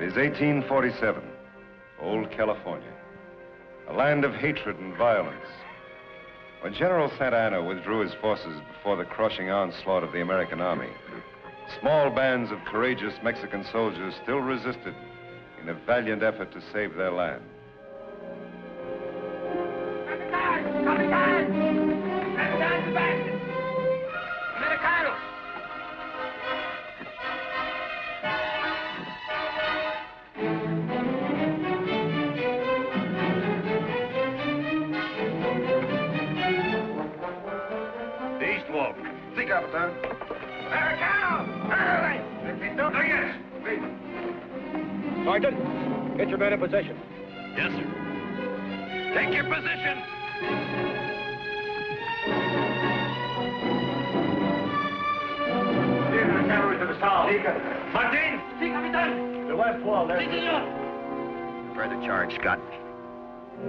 is 1847, old California, a land of hatred and violence. When General Santa Anna withdrew his forces before the crushing onslaught of the American army, small bands of courageous Mexican soldiers still resisted in a valiant effort to save their land. Sergeant, get your men in position. Yes, sir. Take your position. Lead the cavalry to the south. Martin! Sí, capitán. The west wall, there. Sí, señor. Prepare the charge, Scott.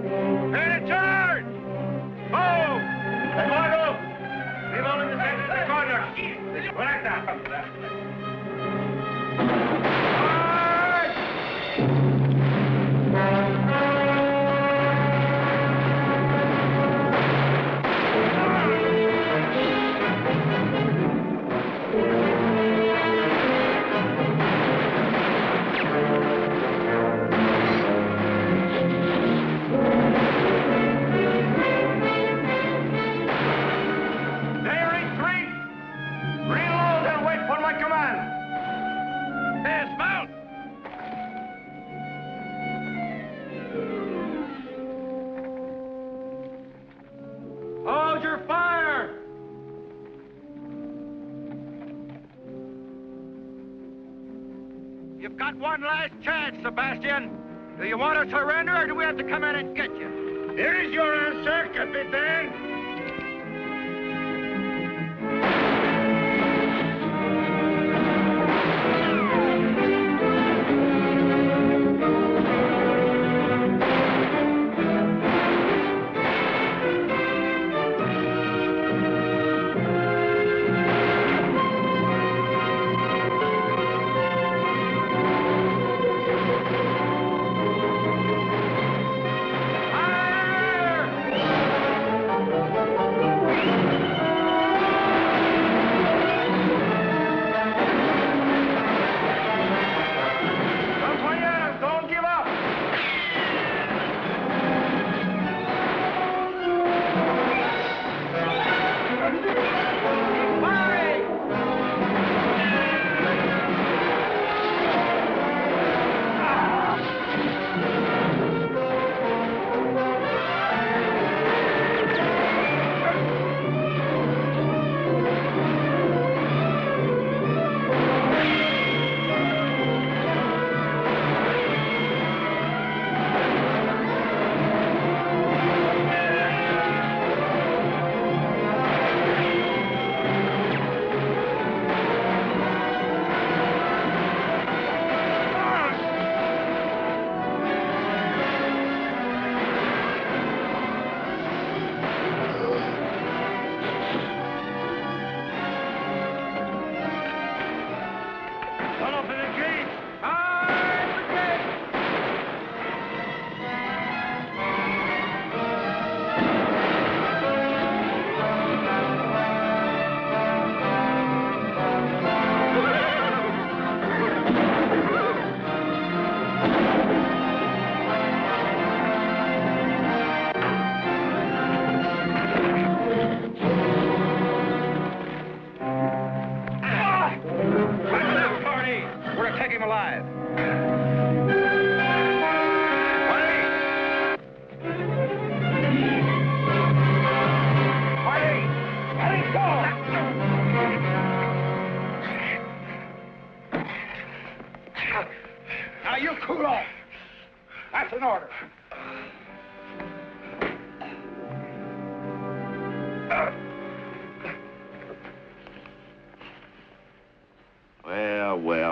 Men in charge! Move! And Marshal! Leave all in the center of the corner. Correcta. You've got one last chance, Sebastian. Do you want to surrender, or do we have to come in and get you? Here is your answer, Capitan.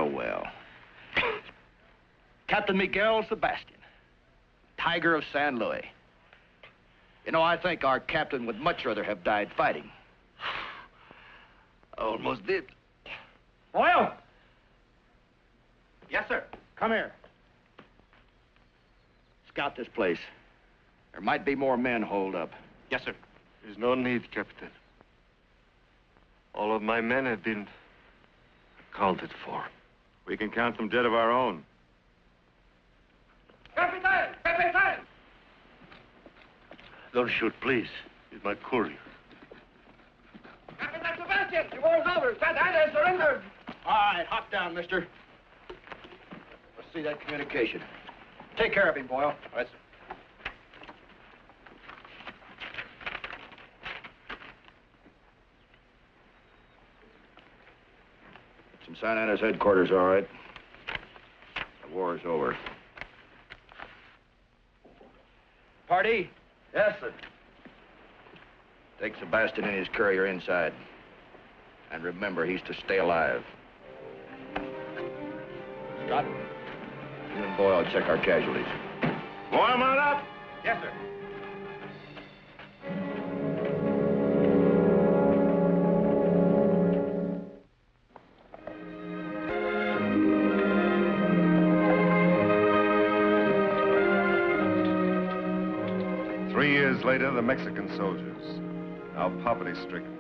Well. Captain Miguel Sebastian, Tiger of San Luis. You know, I think our captain would much rather have died fighting. Almost did. Boyle! Yes, sir. Come here. Scout this place. There might be more men holed up. Yes, sir. There's no need, Captain. All of my men have been accounted for. We can count them dead of our own. Captain! Captain! Don't shoot, please. He's my courier. Captain Sebastian, the war's over. Santa Ana surrendered. All right, hop down, mister. Let's see that communication. Take care of him, Boyle. All right, sir. It's in Santa Ana's headquarters, all right. The war is over. Pardee? Yes, sir. Take Sebastian and his courier inside. And remember, he's to stay alive. Scott, you and Boyle check our casualties. Warm on up. Yes, sir. Later, the Mexican soldiers, now poverty-stricken,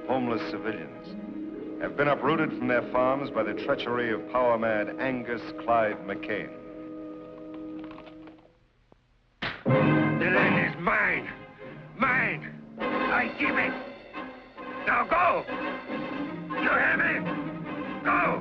homeless civilians, have been uprooted from their farms by the treachery of power-mad Angus Clyde McKane. The land is mine. Mine. I give it. Now go. You hear me? Go.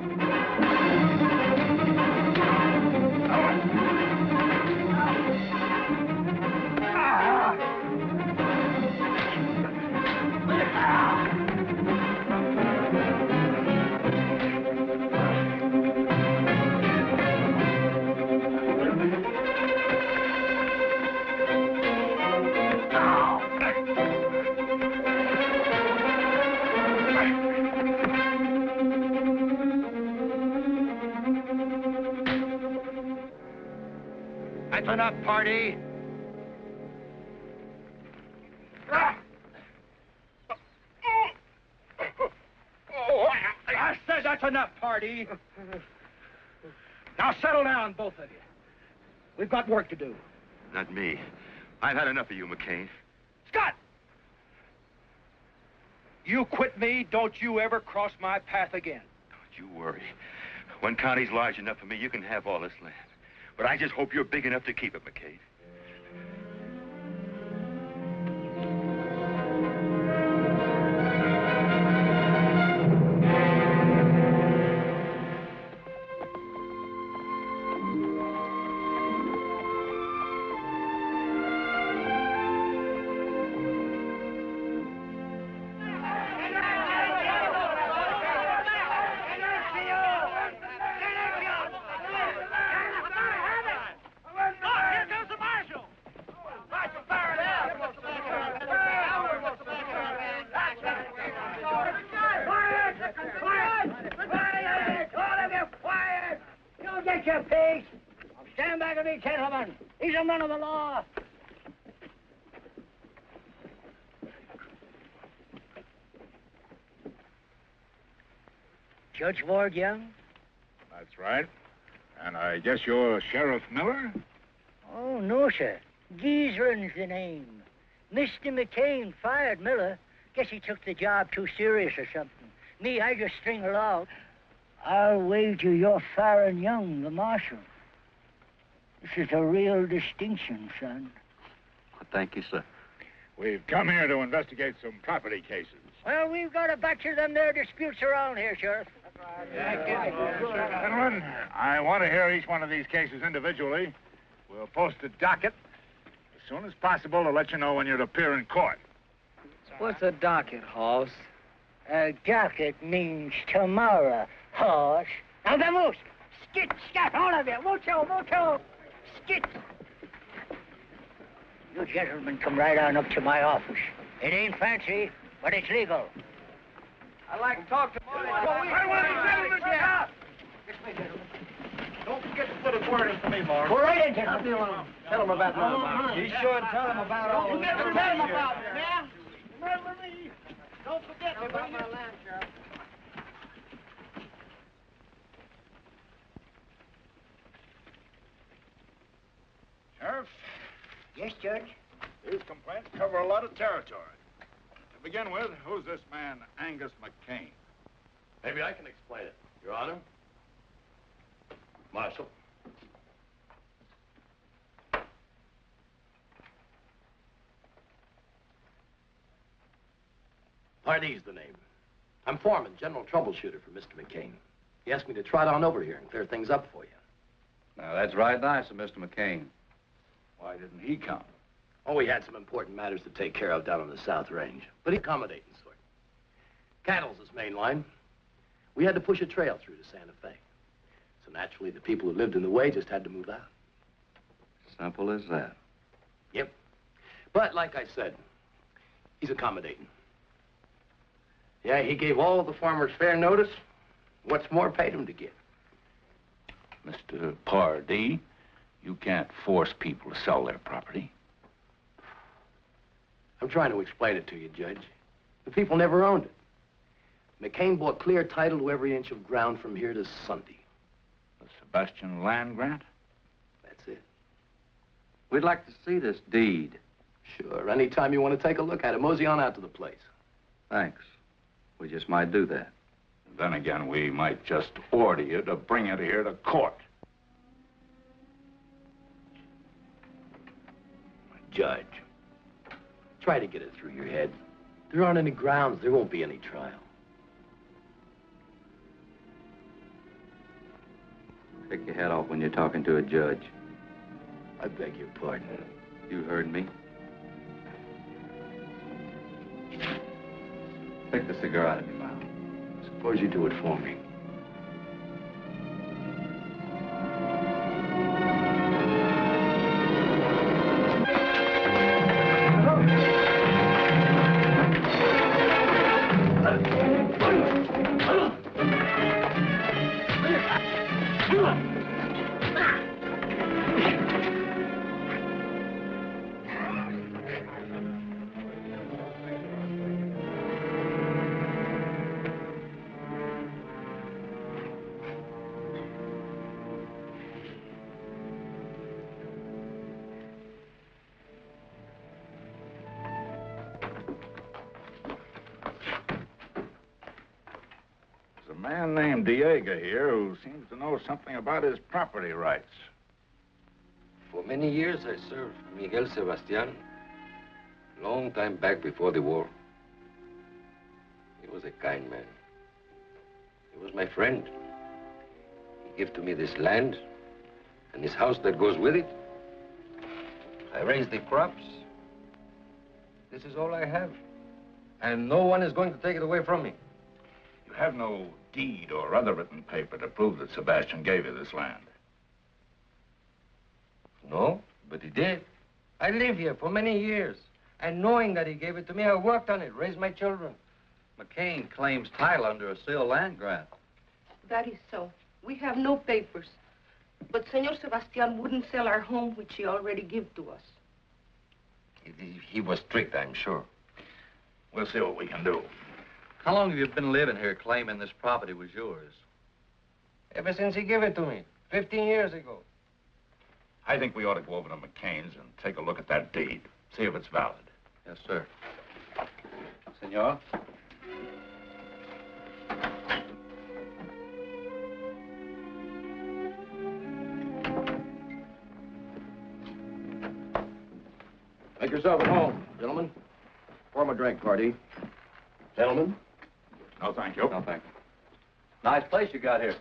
That's enough, Pardee. I said that's enough, Pardee. Now settle down, both of you. We've got work to do. Not me. I've had enough of you, McCain. Scott! You quit me, don't you ever cross my path again. Don't you worry. One county's large enough for me, you can have all this land. But I just hope you're big enough to keep it, McCain. Of the law. Judge Ward Young? That's right. And I guess you're Sheriff Miller? Oh, no, sir. Gieslin's the name. Mr. McCain fired Miller. Guess he took the job too serious or something. Me, I just string along. I'll wager you're Faron Young, the Marshal. This is a real distinction, son. Thank you, sir. We've come here to investigate some property cases. Well, we've got a batch of them there disputes around here, Sheriff. Gentlemen, I want to hear each one of these cases individually. We'll post a docket as soon as possible to let you know when you'd appear in court. What's a docket, Hoss? A docket means tomorrow, horse. Now, vamos! Skit, scat, all of you! Mucho, mucho! Skit! You gentlemen come right on up to my office. It ain't fancy, but it's legal. I'd like to talk to Marty. I want the gentleman to stop! Yes, my gentlemen. Don't forget to put a word in for me, Marty. Go right in, gentlemen. Tell him about that. Be sure and tell him about all You this. never tell him about it, Yeah? Remember me. Don't forget me, About my land, Sheriff. Sheriff? Sheriff, Yes, Judge. these complaints cover a lot of territory. To begin with, who's this man, Angus McCain? Maybe I can explain it, Your Honor. Marshal. Pardee's the name. I'm foreman, general troubleshooter for Mr. McCain. He asked me to trot on over here and clear things up for you. Now, that's right nice of Mr. McCain. Why didn't he come? Oh, we had some important matters to take care of down on the South Range, but he's accommodating sort. Cattle's his main line. We had to push a trail through to Santa Fe. So naturally, the people who lived in the way just had to move out. Simple as that. Yep. But like I said, he's accommodating. Yeah, he gave all the farmers fair notice. What's more, paid them to give. Mr. Pardee, you can't force people to sell their property. I'm trying to explain it to you, Judge. The people never owned it. McCain bought clear title to every inch of ground from here to Sunday. The Sebastian land grant? That's it. We'd like to see this deed. Sure, anytime you want to take a look at it, mosey on out to the place. Thanks. We just might do that. Then again, we might just order you to bring it here to court. Judge, try to get it through your head. There aren't any grounds. There won't be any trial. Take your head off when you're talking to a judge. I beg your pardon. You heard me. Take the cigar out of your mouth. Suppose you do it for me. A man named Diego here who seems to know something about his property rights. For many years, I served Miguel Sebastian. Long time back before the war. He was a kind man. He was my friend. He gave to me this land and this house that goes with it. I raise the crops. This is all I have. And no one is going to take it away from me. You have no deed or other written paper to prove that Sebastian gave you this land. No, but he did. I live here for many years. And knowing that he gave it to me, I worked on it, raised my children. McCain claims title under a sealed land grant. That is so. We have no papers. But Senor Sebastian wouldn't sell our home, which he already gave to us. He was strict, I'm sure. We'll see what we can do. How long have you been living here claiming this property was yours? Ever since he gave it to me, 15 years ago. I think we ought to go over to McCain's and take a look at that deed, see if it's valid. Yes, sir. Senor? Make yourself at home, gentlemen. Pour 'em a drink, Pardee. Gentlemen? No, thank you. No, thank you. Nice place you got here.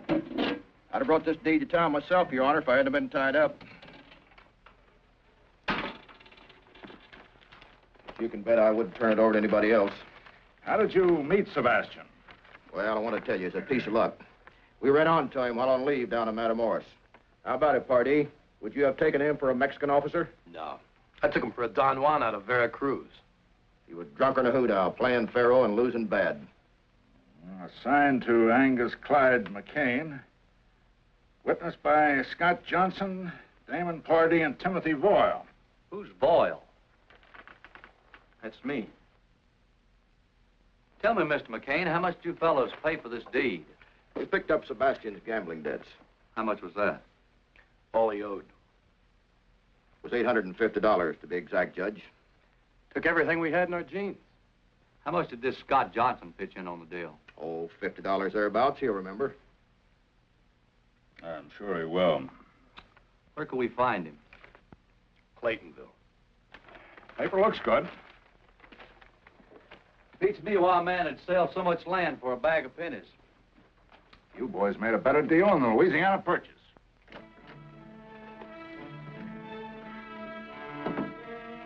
I'd have brought this deed to town myself, Your Honor, if I hadn't been tied up. You can bet I wouldn't turn it over to anybody else. How did you meet Sebastian? Well, I want to tell you, it's a piece of luck. We ran on to him while on leave down in Matamoros. How about it, Pardee? Would you have taken him for a Mexican officer? No. I took him for a Don Juan out of Veracruz. He was drunk on a hoodow, playing faro and losing bad. Assigned to Angus Clyde McCain. Witnessed by Scott Johnson, Damon Pardee, and Timothy Boyle. Who's Boyle? That's me. Tell me, Mr. McCain, how much did you fellows pay for this deed? We picked up Sebastian's gambling debts. How much was that? All he owed. It was $850 to be exact, Judge. Took everything we had in our jeans. How much did this Scott Johnson pitch in on the deal? Oh, $50 thereabouts, you'll remember. I'm sure he will. Where can we find him? Claytonville. Paper looks good. Beats me why a man would sell so much land for a bag of pennies. You boys made a better deal on the Louisiana Purchase.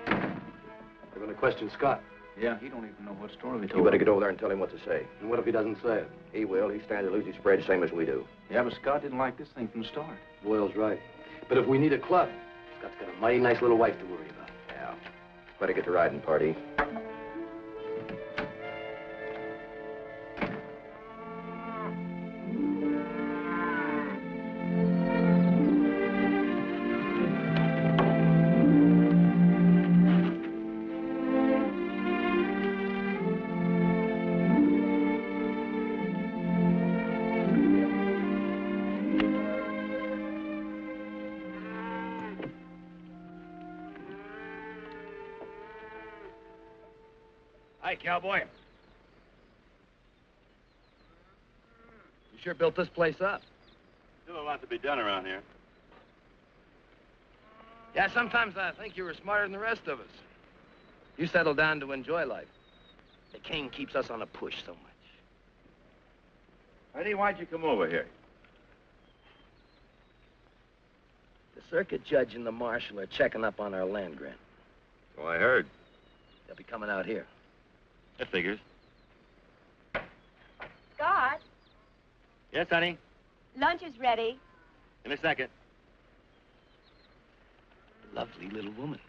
They're going to question Scott. Yeah, he don't even know what story we told. You better get over there and tell him what to say. And what if he doesn't say it? He will. He stands to lose his spread same as we do. Yeah, but Scott didn't like this thing from the start. Boyle's right. But if we need a club, Scott's got a mighty nice little wife to worry about. Yeah. Better get to riding, Pardee. Hi, cowboy. You sure built this place up. Still a lot to be done around here. Yeah, sometimes I think you were smarter than the rest of us. You settled down to enjoy life. McCain keeps us on a push so much. Pardee, why'd you come over here? The circuit judge and the marshal are checking up on our land grant. So I heard. They'll be coming out here. That figures. Scott, Yes, honey? lunch is ready. In a second. Lovely little woman.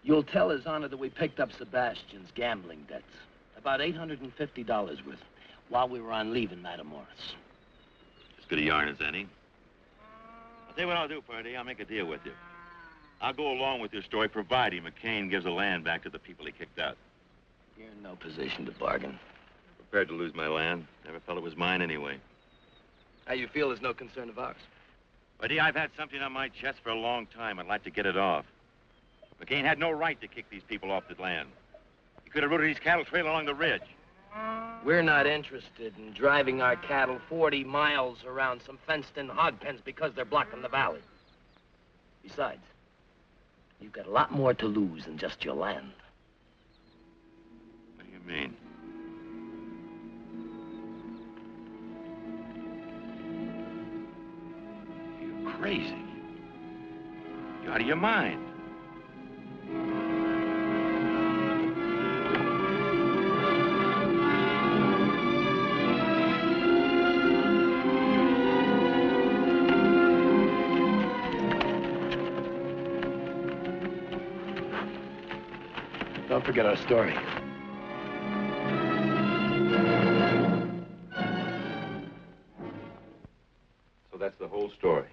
You'll tell His Honor that we picked up Sebastian's gambling debts. About $850 worth while we were on leave in Matamoros. As good a yarn as any. I'll tell you what I'll do, Pardee. I'll make a deal with you. I'll go along with your story, providing McCain gives the land back to the people he kicked out. You're in no position to bargain. Prepared to lose my land. Never felt it was mine anyway. How you feel is no concern of ours. Pardee, I've had something on my chest for a long time. I'd like to get it off. McCain had no right to kick these people off the land. He could have routed his cattle trail along the ridge. We're not interested in driving our cattle 40 miles around some fenced-in hog pens because they're blocking the valley. Besides, you've got a lot more to lose than just your land. What do you mean? You're crazy. You're out of your mind. Don't forget our story. So that's the whole story.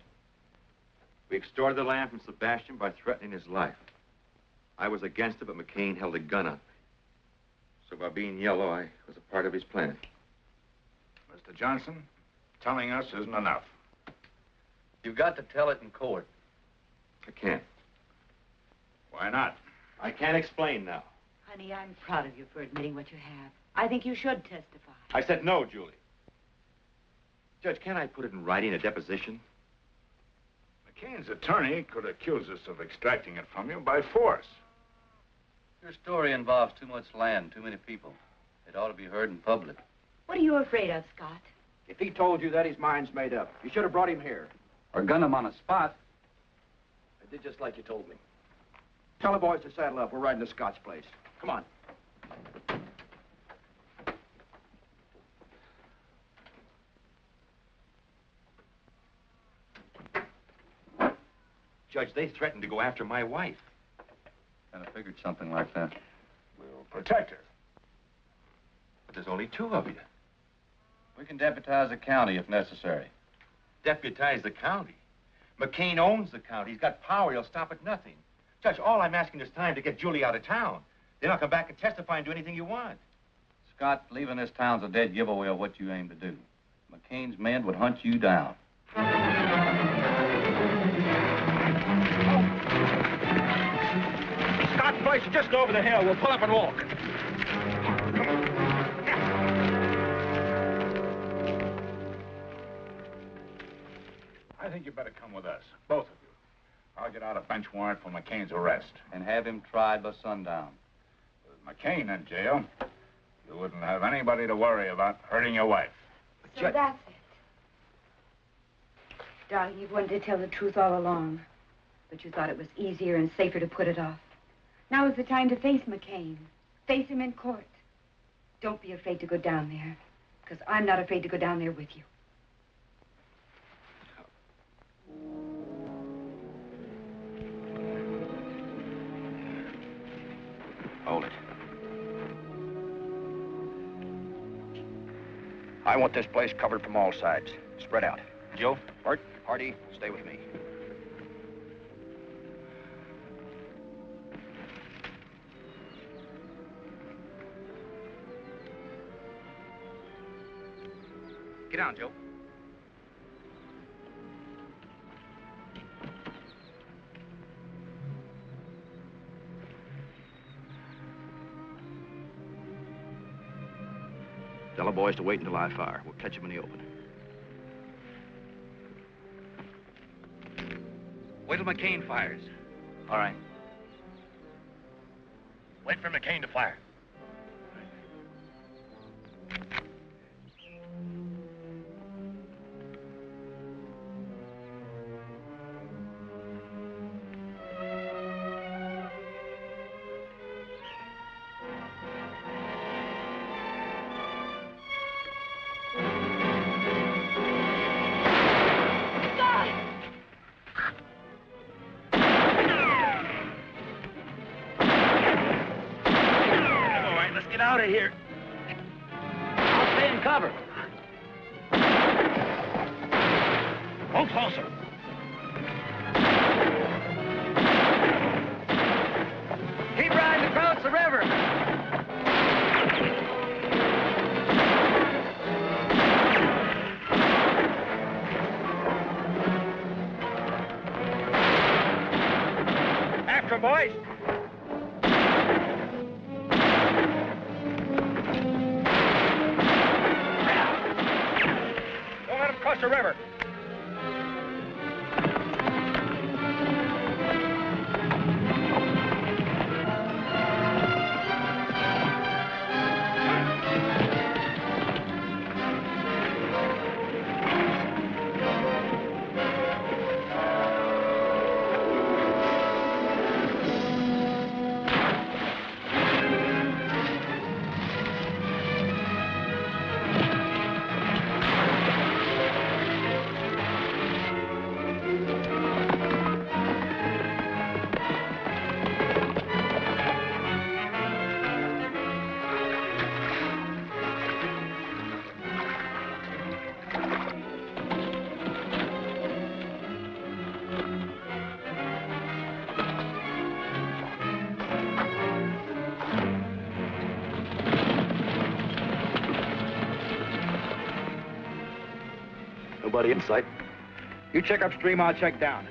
We extorted the land from Sebastian by threatening his life. I was against it, but McCain held a gun on me. So by being yellow, I was a part of his plan. Mr. Johnson, telling us isn't enough. You've got to tell it in court. I can't. Why not? I can't explain now. Honey, I'm proud of you for admitting what you have. I think you should testify. I said no, Julie. Judge, can't I put it in writing, a deposition? McCain's attorney could accuse us of extracting it from you by force. Your story involves too much land, too many people. It ought to be heard in public. What are you afraid of, Scott? If he told you that, his mind's made up. You should have brought him here. Or gun him on a spot. I did just like you told me. Tell the boys to saddle up. We're riding to Scott's place. Come on. Judge, they threatened to go after my wife. Kind of figured something like that. We'll protect her. But there's only two of you. We can deputize the county if necessary. Deputize the county. McCain owns the county. He's got power. He'll stop at nothing. Judge, all I'm asking is time to get Julie out of town. Then I'll come back and testify and do anything you want. Scott, leaving this town's a dead giveaway of what you aim to do. McCain's men would hunt you down. Scott's place is just over the hill. We'll pull up and walk. I think you better come with us, both of you. I'll get out a bench warrant for McCain's arrest. And have him tried by sundown. With McCain in jail, you wouldn't have anybody to worry about hurting your wife. So that's it. Darling, you've wanted to tell the truth all along. But you thought it was easier and safer to put it off. Now is the time to face McCain. Face him in court. Don't be afraid to go down there. Because I'm not afraid to go down there with you. Hold it. I want this place covered from all sides. Spread out. Joe, Bart, Pardee, stay with me. Get down, Joe. Tell the boys to wait until I fire. We'll catch them in the open. Wait till McCain fires. All right. Wait for McCain to fire. Out of here. I'll stay in cover. Go closer. Keep riding across the river. After 'em, boys. Cross the river. Nobody in sight. You check upstream, I'll check down.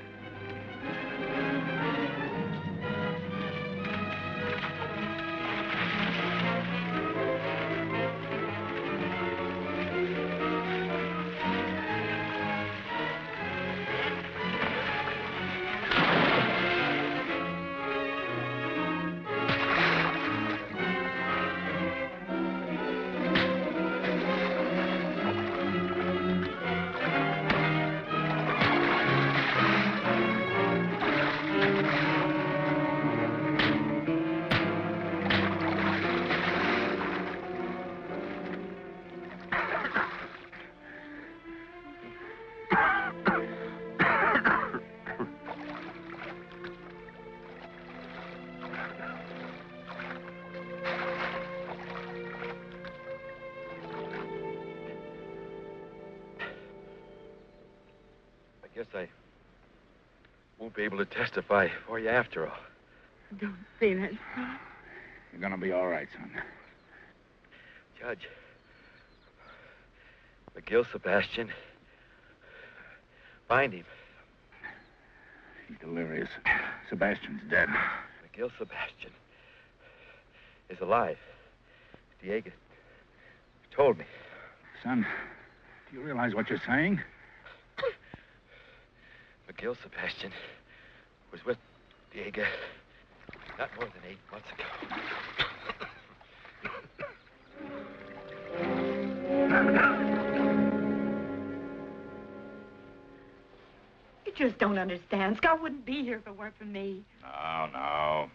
Guess I won't be able to testify for you after all. Don't say that. You're gonna be all right, son. Judge, Miguel Sebastian. Find him. He's delirious. Sebastian's dead. Miguel Sebastian is alive. Diego told me. Son, do you realize what you're saying? Miguel Sebastian was with Diego not more than 8 months ago. You just don't understand. Scott wouldn't be here if it weren't for me. No.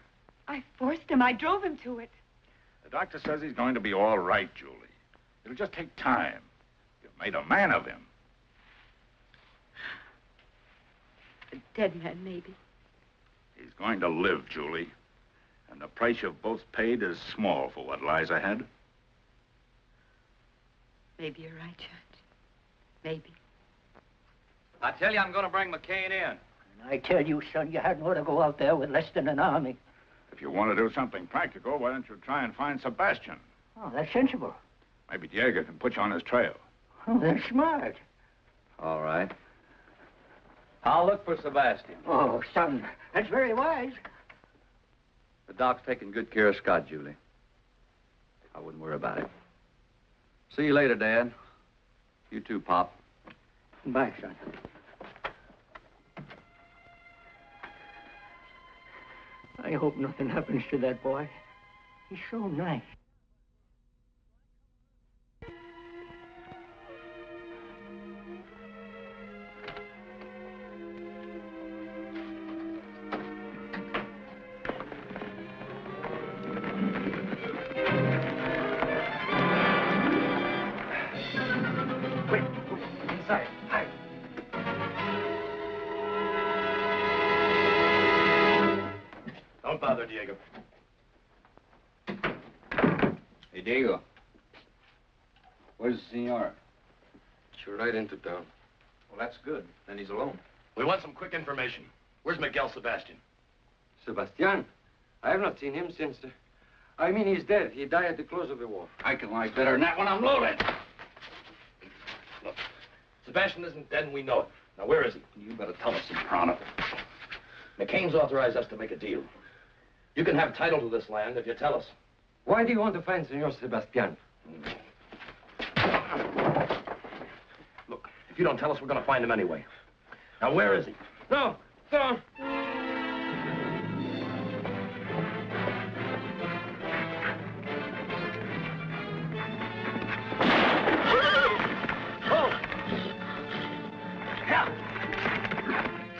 I forced him. I drove him to it. The doctor says he's going to be all right, Julie. It'll just take time. You've made a man of him. A dead man, maybe. He's going to live, Julie. And the price you've both paid is small for what lies ahead. Maybe you're right, Judge. Maybe. I tell you, I'm going to bring McCain in. And I tell you, son, you hadn't ought to go out there with less than an army. If you want to do something practical, why don't you try and find Sebastian? Oh, that's sensible. Maybe Diego can put you on his trail. Oh, that's smart. All right. I'll look for Sebastian. Oh, son, that's very wise. The doc's taking good care of Scott, Julie. I wouldn't worry about it. See you later, Dad. You too, Pop. Bye, son. I hope nothing happens to that boy. He's so nice. Don't bother, Diego. Hey, Diego. Where's the senor? You're right into town. Well, that's good. Then he's alone. We want some quick information. Where's Miguel Sebastian? Sebastian? I have not seen him since... I mean, he's dead. He died at the close of the war. I can lie better than that when I'm loaded. Look, Sebastian isn't dead and we know it. Now, where is he? You better tell us, Soprano. McCain's authorized us to make a deal. You can have title to this land if you tell us. Why do you want to find Senor Sebastian? Look, if you don't tell us, we're going to find him anyway. Now, where is he? No, no.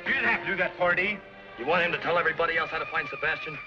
You didn't have to do that, Pardee. You want him to tell everybody else how to find Sebastian?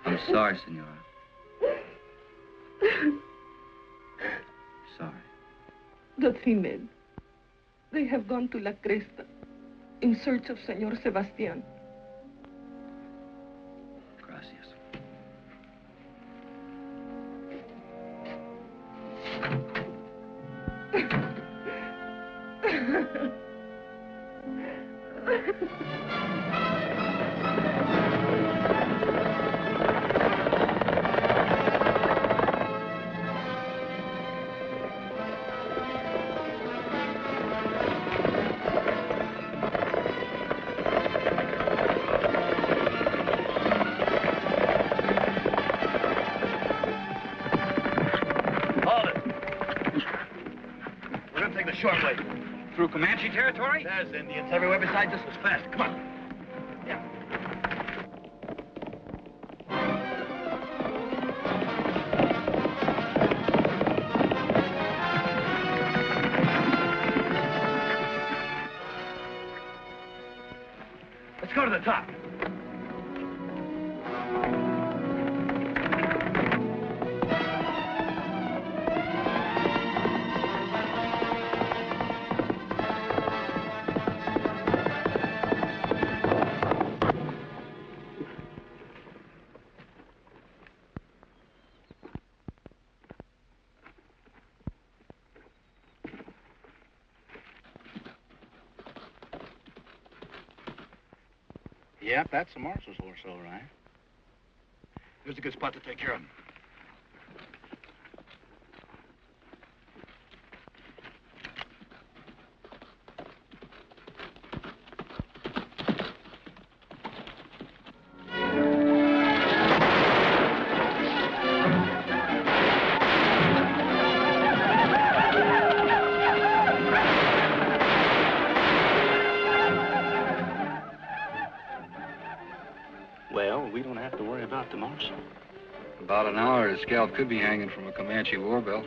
I'm sorry, senora. Sorry. The three men. They have gone to La Cresta in search of Senor Sebastian. Gracias. Short way. Through Comanche territory? There's Indians everywhere besides this was fast. Come on. Yeah. Let's go to the top. Yep, that's the Marshal's horse, all right. Here's a good spot to take care of him. Well, we don't have to worry about the Marshal. About an hour, his scalp could be hanging from a Comanche war belt.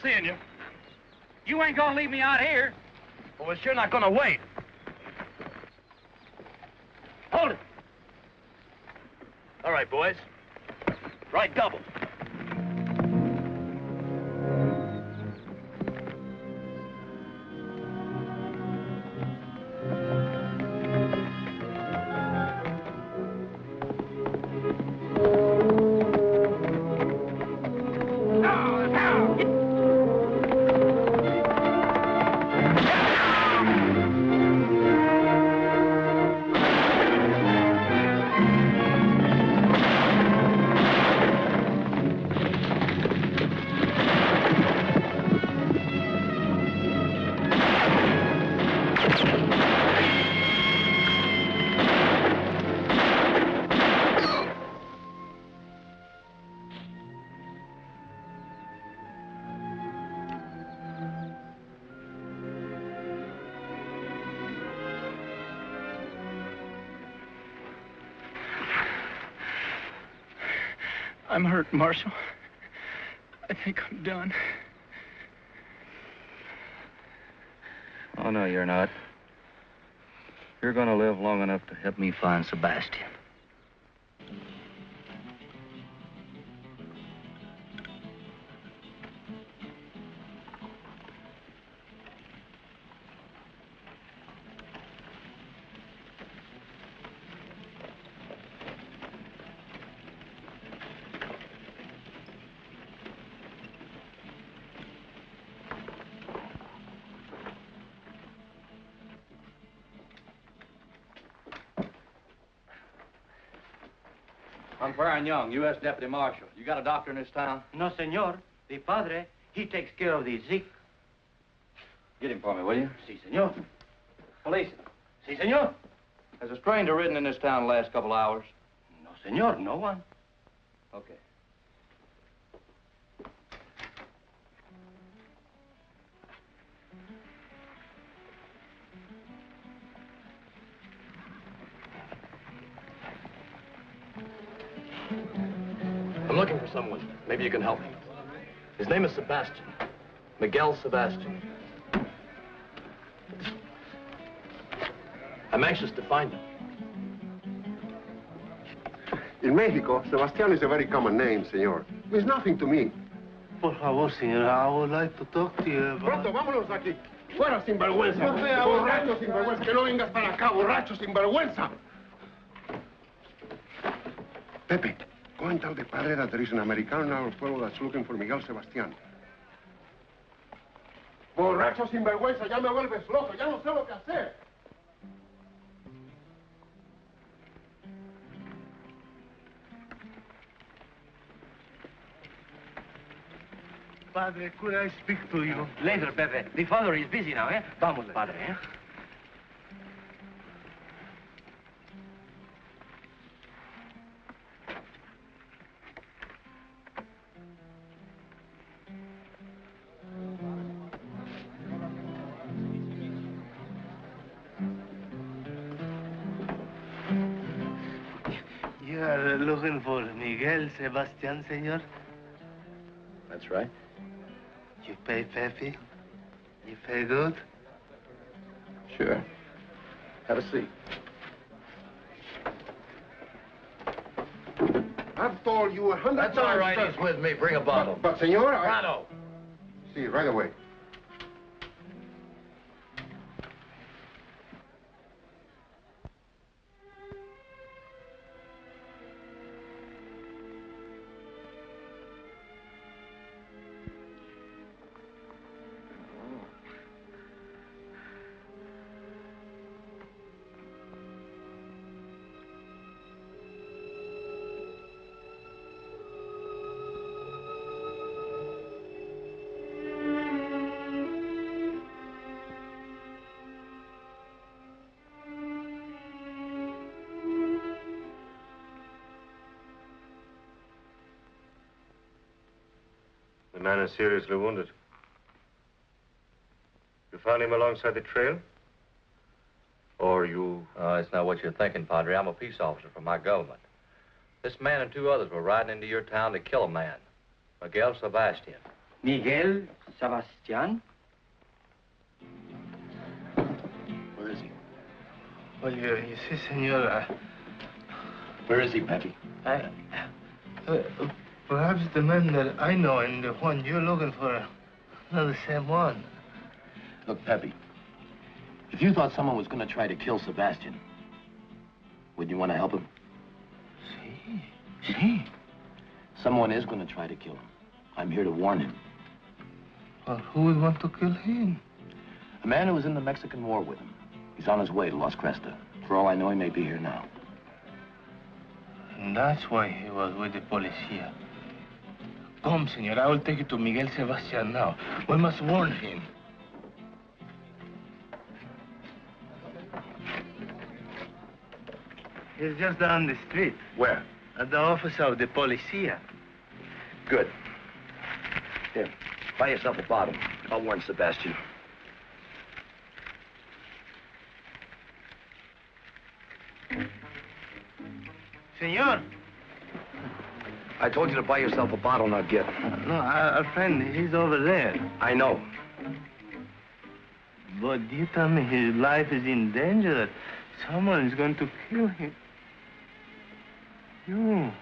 Seeing you. You ain't gonna leave me out here. Well, we're sure not gonna wait. Hold it. All right, boys. Right double. I'm hurt, Marshal. I think I'm done. Oh, no, you're not. You're gonna live long enough to help me find Sebastian. I'm Faron Young, U.S. Deputy Marshal. You got a doctor in this town? No, senor. The padre, he takes care of the sick. Get him for me, will you? Si, senor. Police. Si, senor. Has a stranger ridden in this town the last couple hours? No, senor. No one. Okay. I'm looking for someone. Maybe you can help me. His name is Sebastian. Miguel Sebastian. I'm anxious to find him. In Mexico, Sebastian is a very common name, senor. It means nothing to me. Por favor, señor, I would like to talk to you about... Pronto, vámonos de aquí. Fuera, sinvergüenza. Borracho, sinvergüenza. Que no vengas para acá, borracho, sinvergüenza. Pepe, go and tell the padre that there is an American in our pueblo that's looking for Miguel Sebastian. Borracho, sinvergüenza, ya me vuelves loco. Ya no sé lo que hacer. Padre, could I speak to you? Later, Pepe. The father is busy now, eh? Vamos, padre, eh? You are looking for Miguel Sebastian, senor? That's right. You pay Pepe? You pay good? Sure. Have a seat. I've told you 100 times. That's all right. He's with me. Bring a bottle. But senor, I... Bravo. See, right away. The man is seriously wounded. You found him alongside the trail? Or you... It's not what you're thinking, Padre. I'm a peace officer for my government. This man and two others were riding into your town to kill a man. Miguel Sebastian. Miguel Sebastian? Where is he? Well, you see, senor, Where is he, Pepe? Perhaps the man that I know and the one you're looking for are not the same one. Look, Pepe, if you thought someone was going to try to kill Sebastian, wouldn't you want to help him? See. Someone is going to try to kill him. I'm here to warn him. Well, who would want to kill him? A man who was in the Mexican War with him. He's on his way to Las Crestas. For all I know, he may be here now. And that's why he was with the policia. Come, senor, I will take you to Miguel Sebastian now. We must warn him. He's just down the street. Where? At the office of the policia. Good. Here, buy yourself a bottle. I'll warn Sebastian. Senor. I told you to buy yourself a bottle, not get. No, our friend, he's over there. I know. But you tell me his life is in danger, that someone is going to kill him. You're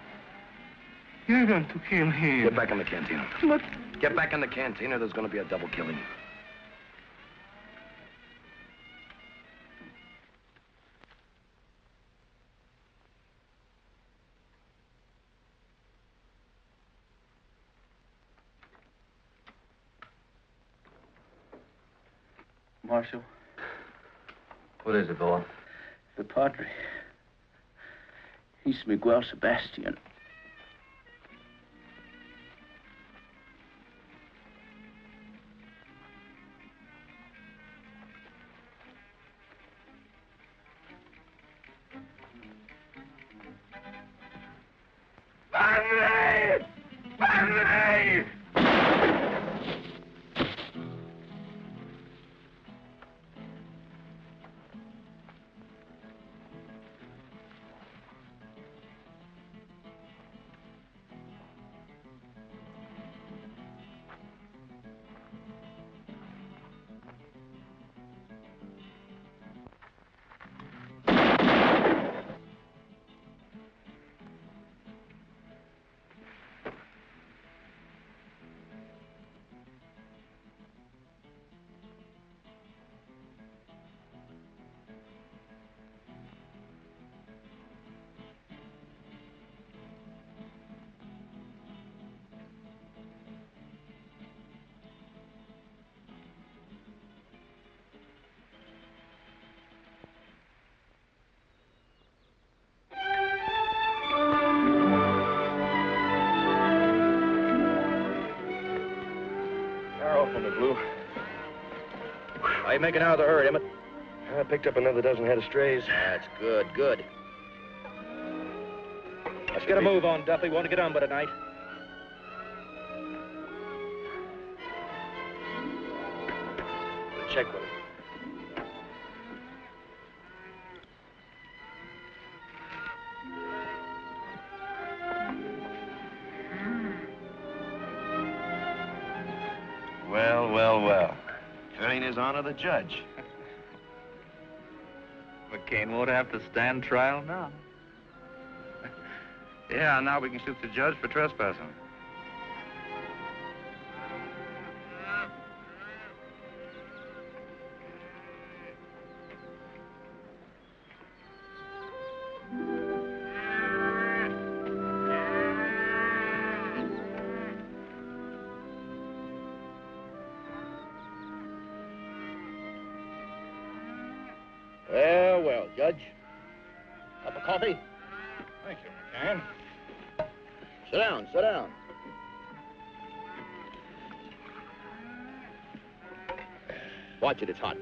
going to kill him. Get back in the cantina. But... Get back in the cantina. There's going to be a double killing. Marshal. What is it, Boyle? The Padre. He's Miguel Sebastian. away! How you making out of the herd, Emmett? I picked up another dozen head of strays. That's good, good. Let's get a move on, Duffy. Want to get on by tonight. Check with him. Well, well, well. Turning his honor the judge. McCain won't have to stand trial now. Yeah, now we can shoot the judge for trespassing. Well, well, Judge. Cup of coffee? Thank you, McCain. Sit down, sit down. Watch it, it's hot.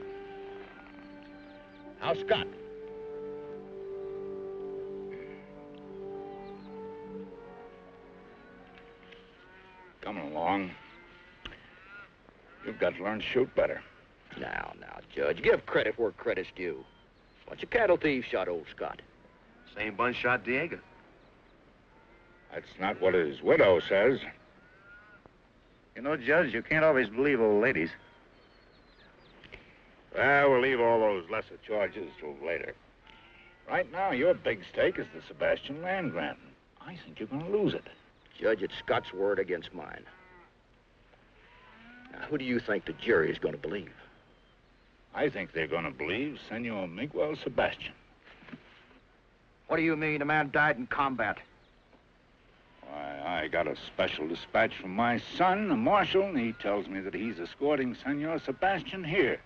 How's Scott? Coming along. You've got to learn to shoot better. Now, Judge, give credit where credit's due. Bunch of cattle thieves shot old Scott. Same bunch shot Diego. That's not what his widow says. You know, Judge, you can't always believe old ladies. Well, we'll leave all those lesser charges till later. Right now, your big stake is the Sebastian land grant. I think you're going to lose it. Judge, it's Scott's word against mine. Now, who do you think the jury is going to believe? I think they're going to believe Senor Miguel Sebastian. What do you mean? A man died in combat. Why, I got a special dispatch from my son, the Marshal, and he tells me that he's escorting Senor Sebastian here.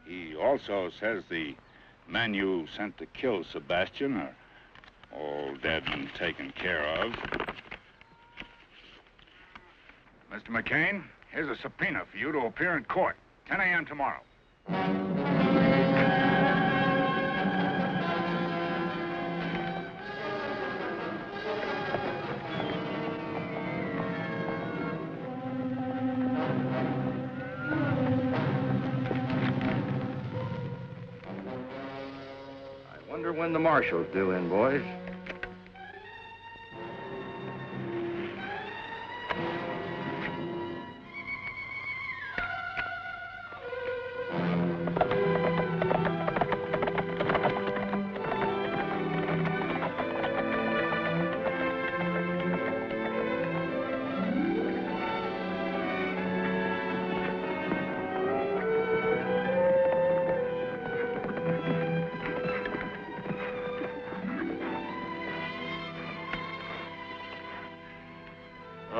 He also says the men you sent to kill Sebastian are all dead and taken care of. Mr. McCain, here's a subpoena for you to appear in court, 10 a.m. tomorrow. I wonder when the Marshal's due in, boys.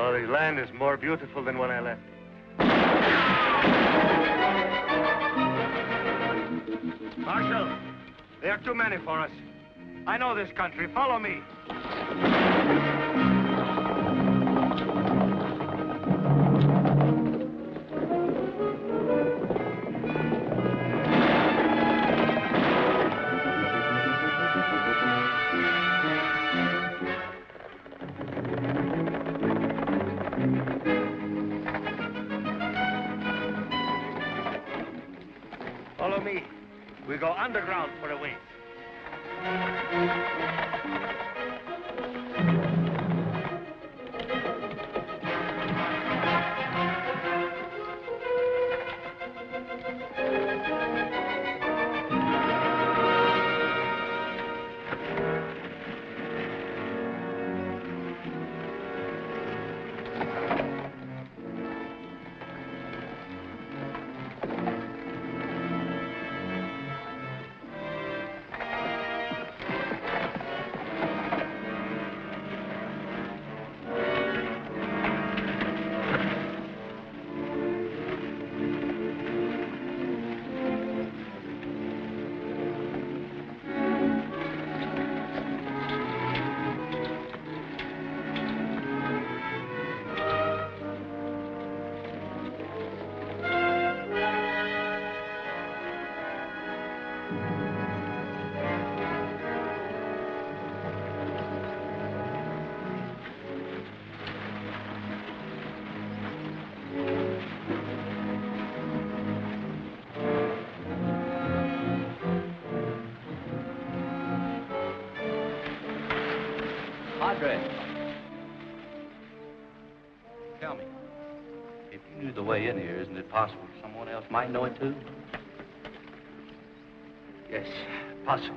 Oh, the land is more beautiful than when I left. Marshal, there are too many for us. I know this country. Follow me. Follow me. We go underground for a wait. Tell me, if you knew the way in here, isn't it possible someone else might know it too? Yes, possible.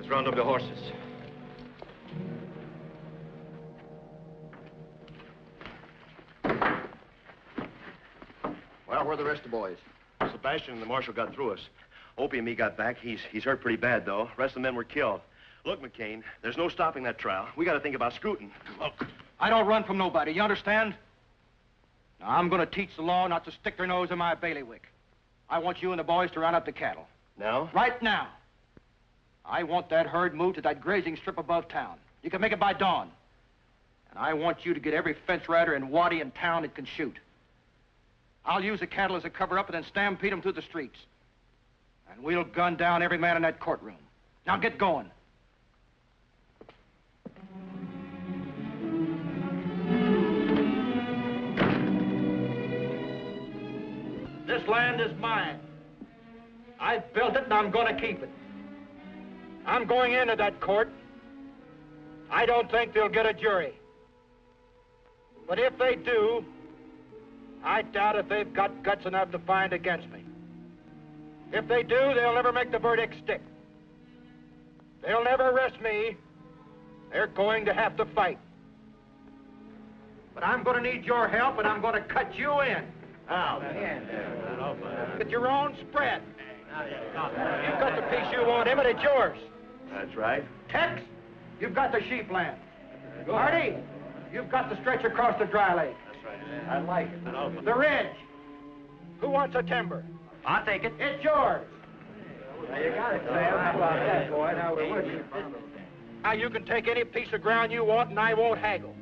Round up the horses. Well, where are the rest of the boys? Sebastian and the Marshal got through us. Opie and me got back. He's hurt pretty bad, though. The rest of the men were killed. Look, McCain, there's no stopping that trial. We got to think about scooting. Look, I don't run from nobody, you understand? Now, I'm going to teach the law not to stick their nose in my bailiwick. I want you and the boys to round up the cattle. Now? Right now. I want that herd moved to that grazing strip above town. You can make it by dawn. And I want you to get every fence rider and waddy in town that can shoot. I'll use the cattle as a cover-up and then stampede them through the streets. And we'll gun down every man in that courtroom. Now get going. This land is mine. I built it and I'm going to keep it. I'm going into that court. I don't think they'll get a jury. But if they do, I doubt if they've got guts enough to find against me. If they do, they'll never make the verdict stick. They'll never arrest me. They're going to have to fight. But I'm going to need your help, and I'm going to cut you in. Now, get your own spread. You've got the piece you want, Emmett, it's yours. That's right. Tex, you've got the sheep land. Marty, you've got the stretch across the dry lake. That's right. I like it. The ridge. Who wants a timber? I'll take it. It's yours. Now, you got it, Sam. How about that, boy? Now, we're with you. Now, you can take any piece of ground you want, and I won't haggle.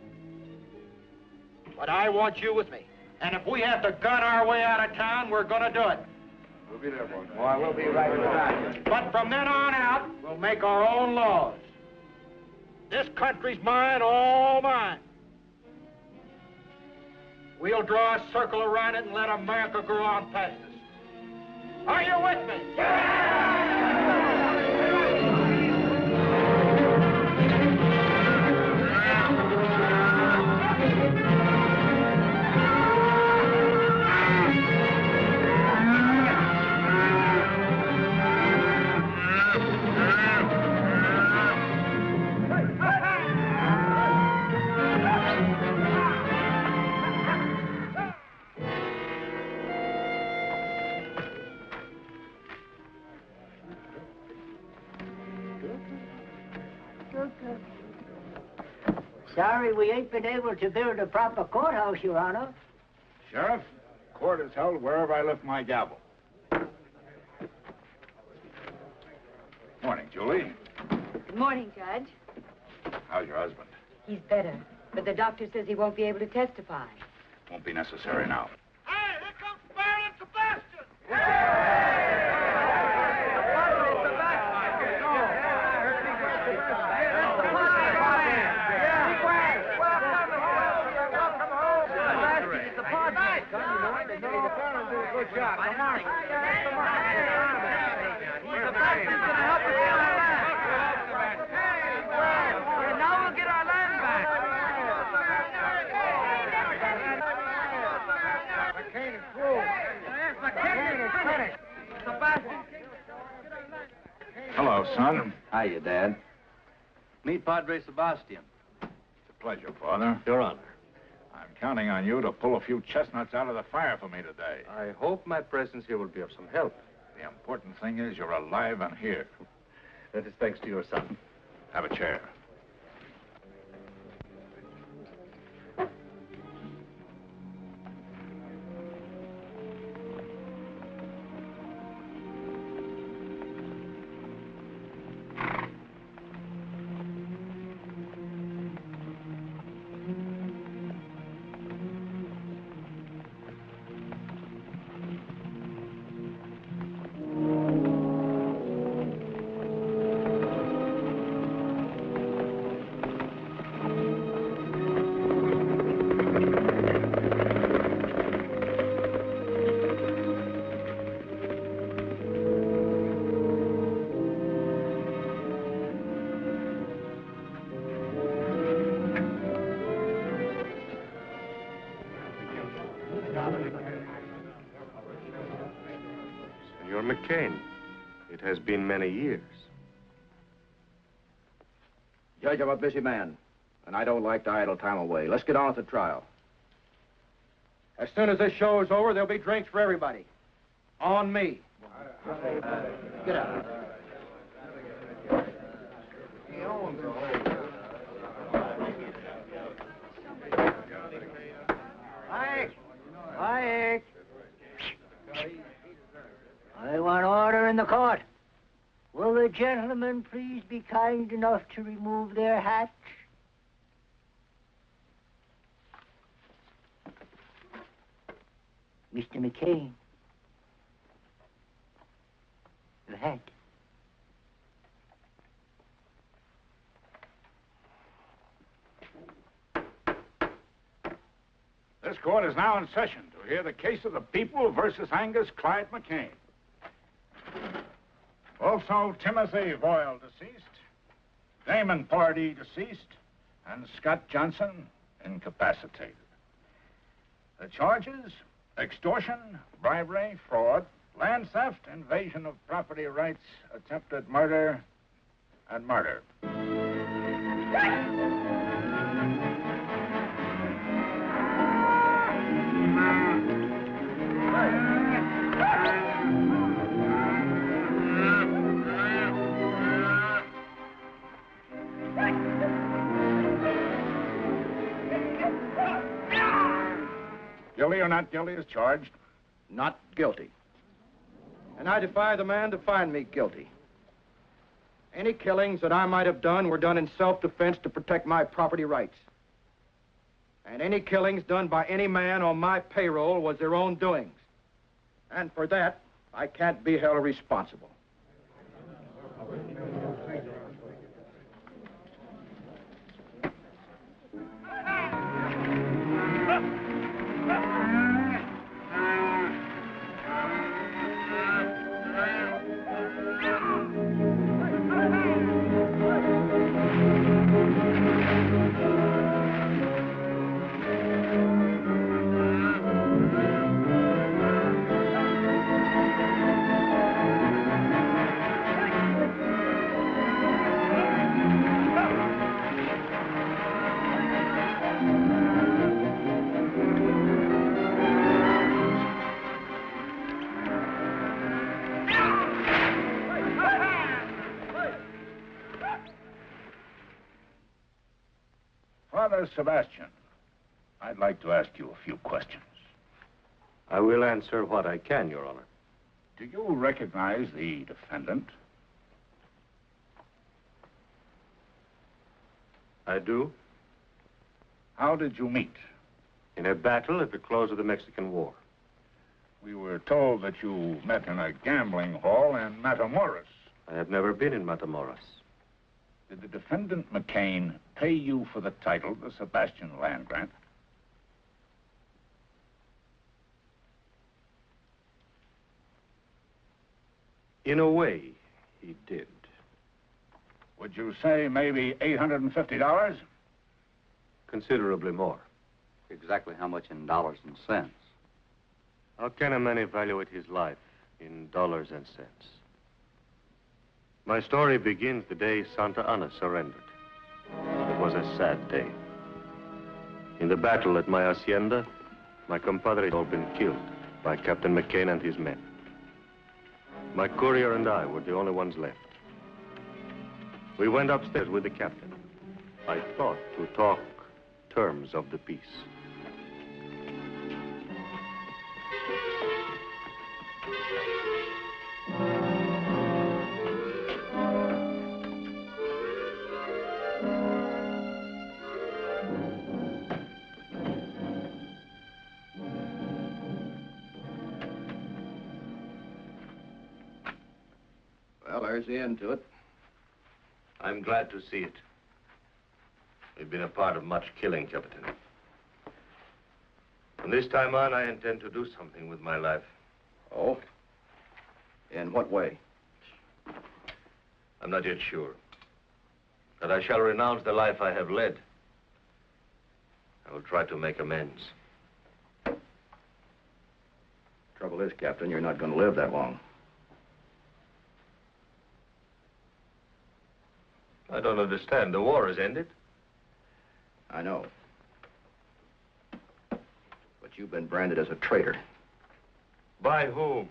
But I want you with me. And if we have to gun our way out of town, we're going to do it. We'll be there, boy. Boy, we'll be right behind you. But from then on out, we'll make our own laws. This country's mine, all mine. We'll draw a circle around it and let America grow on past us. Are you with me? Sorry we ain't been able to build a proper courthouse, Your Honor. Sheriff, court is held wherever I lift my gavel. Morning, Julie. Good morning, Judge. How's your husband? He's better, but the doctor says he won't be able to testify. Won't be necessary now. Hey, here comes Faron Sebastian! Good job. Come on. Sebastian's gonna help us get our land. And now we'll get our land back. McCain is through. Yes, McCain is finished. Sebastian. Hello, son. Hiya, Dad. Meet Padre Sebastian. It's a pleasure, Father. Your Honor. I'm counting on you to pull a few chestnuts out of the fire for me today. I hope my presence here will be of some help. The important thing is you're alive and here. That is thanks to your son. Have a chair. Senor McCain, it has been many years. Judge, I'm a busy man, and I don't like to idle time away. Let's get on with the trial. As soon as this show is over, there'll be drinks for everybody. On me. Get out. Quiet. I want order in the court. Will the gentlemen please be kind enough to remove their hats? Mr. McCain. Your hat. This court is now in session to hear the case of the people versus Angus Clyde McCain. Also, Timothy Boyle, deceased, Damon Pardee, deceased, and Scott Johnson, incapacitated. The charges: extortion, bribery, fraud, land theft, invasion of property rights, attempted murder, and murder. Guilty or not guilty is charged? Not guilty. And I defy the man to find me guilty. Any killings that I might have done were done in self-defense to protect my property rights. And any killings done by any man on my payroll was their own doings. And for that, I can't be held responsible. Sebastian, I'd like to ask you a few questions. I will answer what I can, Your Honor. Do you recognize the defendant? I do. How did you meet? In a battle at the close of the Mexican War. We were told that you met in a gambling hall in Matamoros. I have never been in Matamoros. Did the defendant McCain pay you for the title, the Sebastian land grant? In a way, he did. Would you say maybe $850? Considerably more. Exactly how much in dollars and cents? How can a man evaluate his life in dollars and cents? My story begins the day Santa Ana surrendered. It was a sad day. In the battle at my hacienda, my compadre had all been killed by Captain McCain and his men. My courier and I were the only ones left. We went upstairs with the captain. I thought to talk terms of the peace. Well, there's the end to it. I'm glad to see it. We've been a part of much killing, Captain. From this time on, I intend to do something with my life. Oh? In what way? I'm not yet sure. But I shall renounce the life I have led. I will try to make amends. Trouble is, Captain, you're not going to live that long. I don't understand. The war has ended. I know. But you've been branded as a traitor. By whom?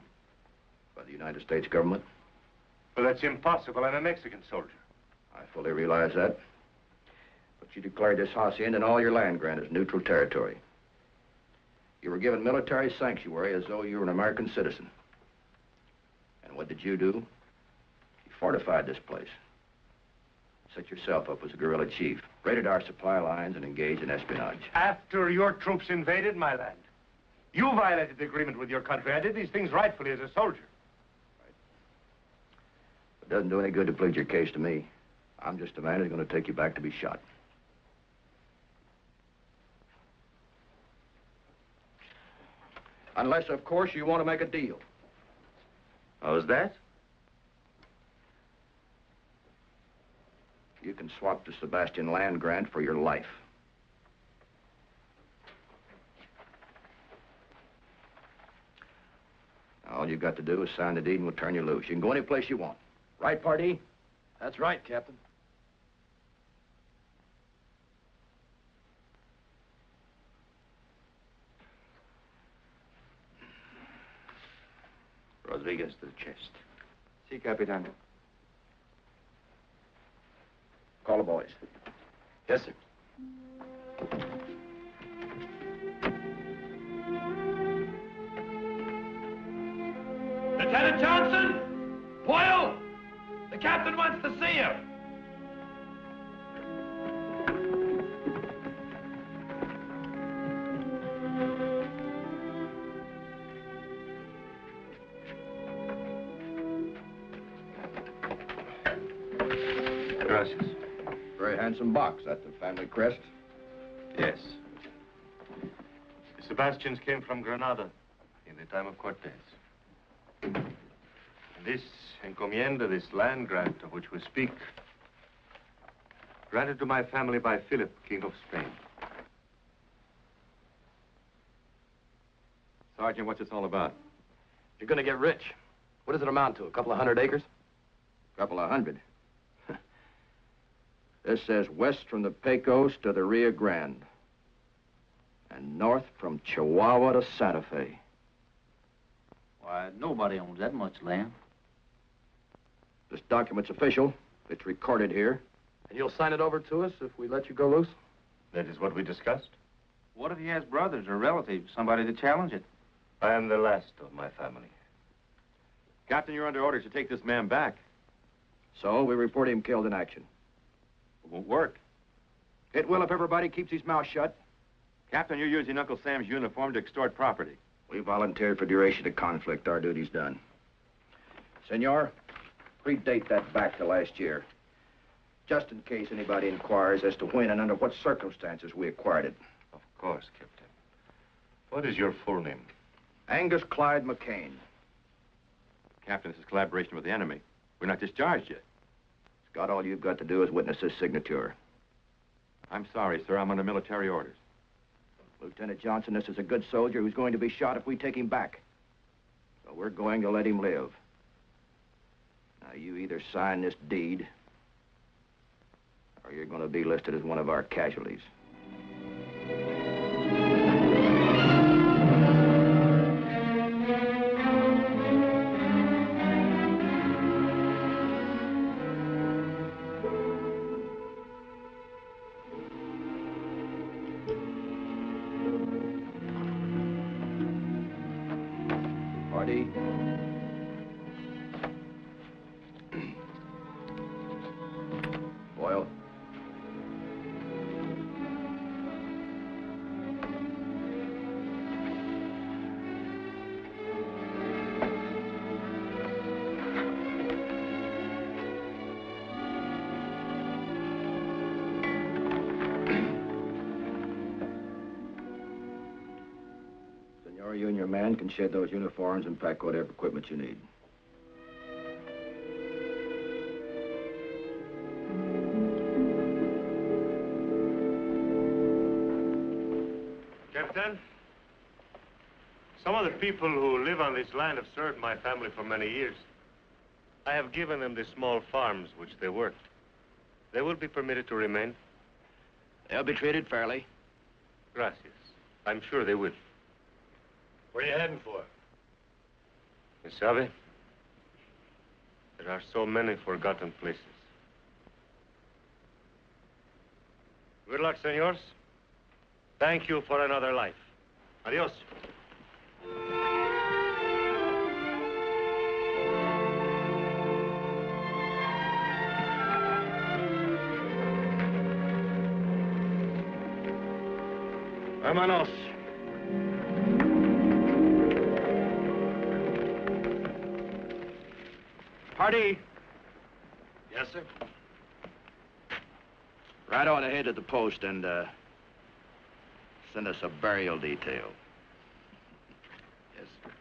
By the United States government. Well, that's impossible. I'm a Mexican soldier. I fully realize that. But you declared this hacienda and all your land grant as neutral territory. You were given military sanctuary as though you were an American citizen. And what did you do? You fortified this place. Set yourself up as a guerrilla chief, raided our supply lines, and engaged in espionage. After your troops invaded my land, you violated the agreement with your country. I did these things rightfully as a soldier. Right. It doesn't do any good to plead your case to me. I'm just a man who's going to take you back to be shot. Unless, of course, you want to make a deal. How's that? You can swap the Sebastian land grant for your life. All you've got to do is sign the deed and we'll turn you loose. You can go any place you want. Right, Pardee? That's right, Captain. Rodriguez to the chest. Si, Capitan. Call the boys. Yes, sir. Lieutenant Johnson! Boyle! The captain wants to see you. Gracias. Very handsome box. That's the family crest. Yes. The Sebastians came from Granada in the time of Cortez. And this encomienda, this land grant of which we speak, granted to my family by Philip, King of Spain. Sergeant, what's this all about? You're going to get rich. What does it amount to, a couple of 100 acres? Couple of 100. This says west from the Pecos to the Rio Grande. And north from Chihuahua to Santa Fe. Why, nobody owns that much land. This document's official. It's recorded here. And you'll sign it over to us if we let you go loose? That is what we discussed. What if he has brothers or relatives, somebody to challenge it? I am the last of my family. Captain, you're under orders to take this man back. So we report him killed in action. It won't work. It will if everybody keeps his mouth shut. Captain, you're using Uncle Sam's uniform to extort property. We volunteered for duration of conflict. Our duty's done. Senor, predate that back to last year. Just in case anybody inquires as to when and under what circumstances we acquired it. Of course, Captain. What is your full name? Angus Clyde McCain. Captain, this is collaboration with the enemy. We're not discharged yet. Scott, all you've got to do is witness this signature. I'm sorry, sir. I'm under military orders. Lieutenant Johnson, this is a good soldier who's going to be shot if we take him back. So we're going to let him live. Now, you either sign this deed, or you're going to be listed as one of our casualties. Pardee. Boyle. Senor, you and your man can shed those uniforms and pack whatever equipment you need. Captain, some of the people who live on this land have served my family for many years. I have given them the small farms which they worked. They will be permitted to remain. They'll be treated fairly. Gracias. I'm sure they will. Where are you heading for? You sabe, there are so many forgotten places. Good luck, senors. Thank you for another life. Adios. Vámonos. Pardee. Yes, sir? Ride on ahead to the post and, send us a burial detail. Yes, sir.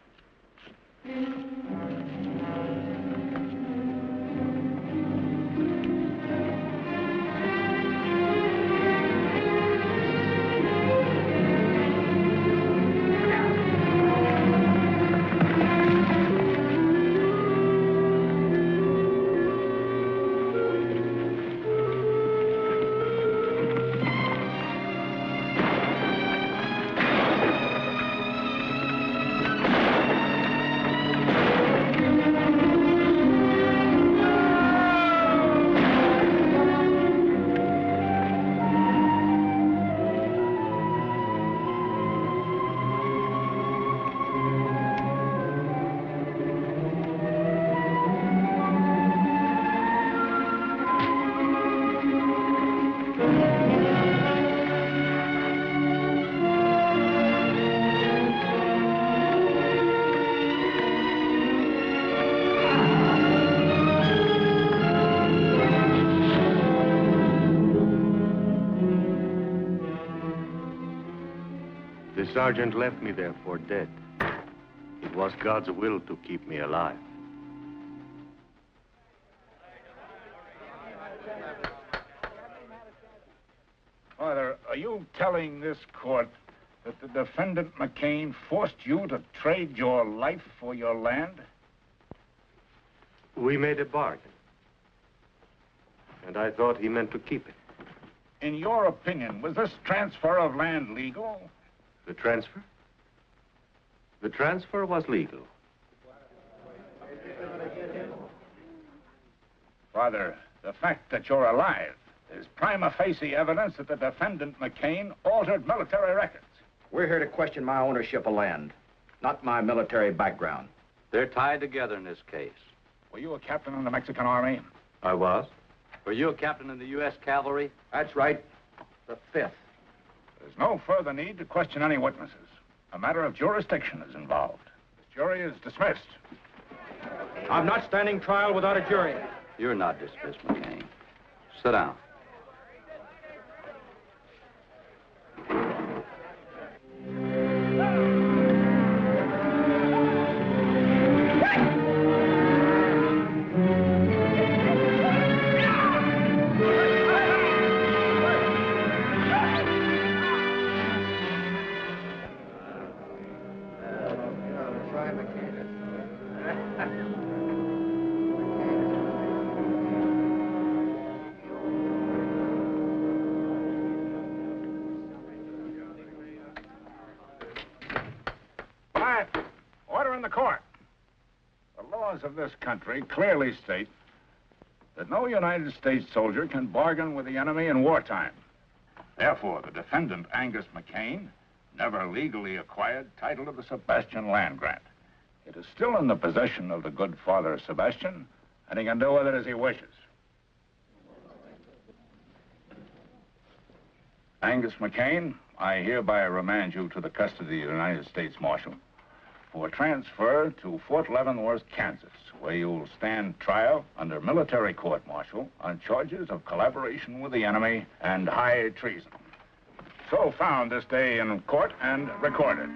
The sergeant left me there for dead. It was God's will to keep me alive. Father, are you telling this court that the defendant McCain forced you to trade your life for your land? We made a bargain. And I thought he meant to keep it. In your opinion, was this transfer of land legal? The transfer? The transfer was legal. Father, the fact that you're alive There's prima facie evidence that the defendant, McCain, altered military records. We're here to question my ownership of land, not my military background. They're tied together in this case. Were you a captain in the Mexican Army? I was. Were you a captain in the U.S. Cavalry? That's right. The 5th. There's no further need to question any witnesses. A matter of jurisdiction is involved. This jury is dismissed. I'm not standing trial without a jury. You're not dismissed, McCain. Sit down. Of this country clearly state that no United States soldier can bargain with the enemy in wartime. Therefore, the defendant, Angus McCain, never legally acquired title to the Sebastian land grant. It is still in the possession of the good father Sebastian, and he can do with it as he wishes. Angus McCain, I hereby remand you to the custody of the United States Marshal for transfer to Fort Leavenworth, Kansas, where you'll stand trial under military court-martial on charges of collaboration with the enemy and high treason. So found this day in court and recorded.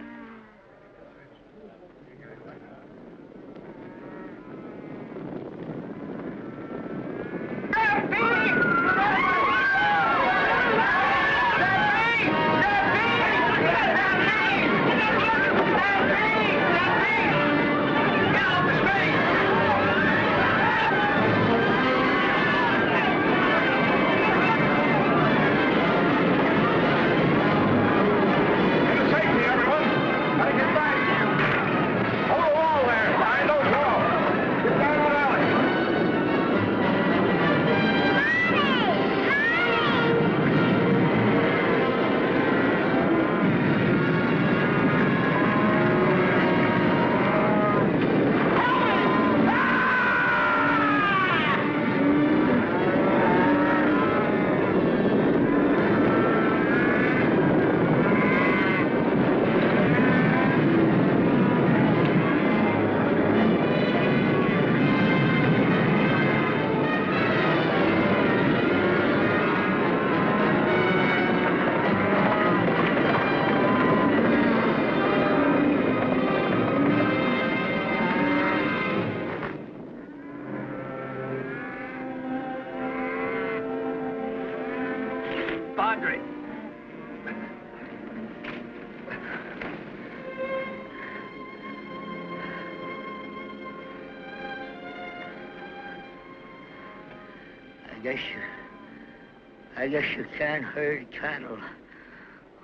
I guess you can't herd cattle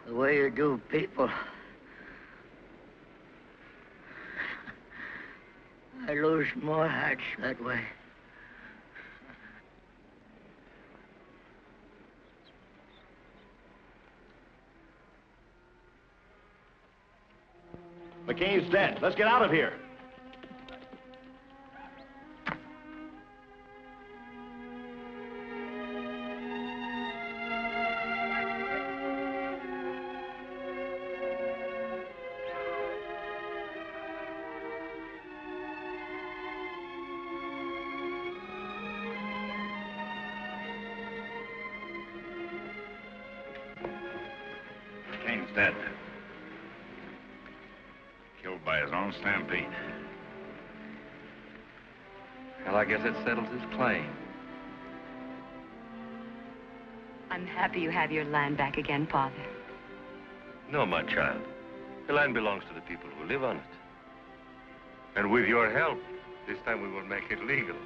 the way you do people. I lose more hearts that way. McCain's dead. Let's get out of here. McCain's dead. Killed by his own stampede. Well, I guess it settles his claim. I'm happy you have your land back again, Father. No, my child. The land belongs to the people who live on it. And with your help, this time we will make it legal.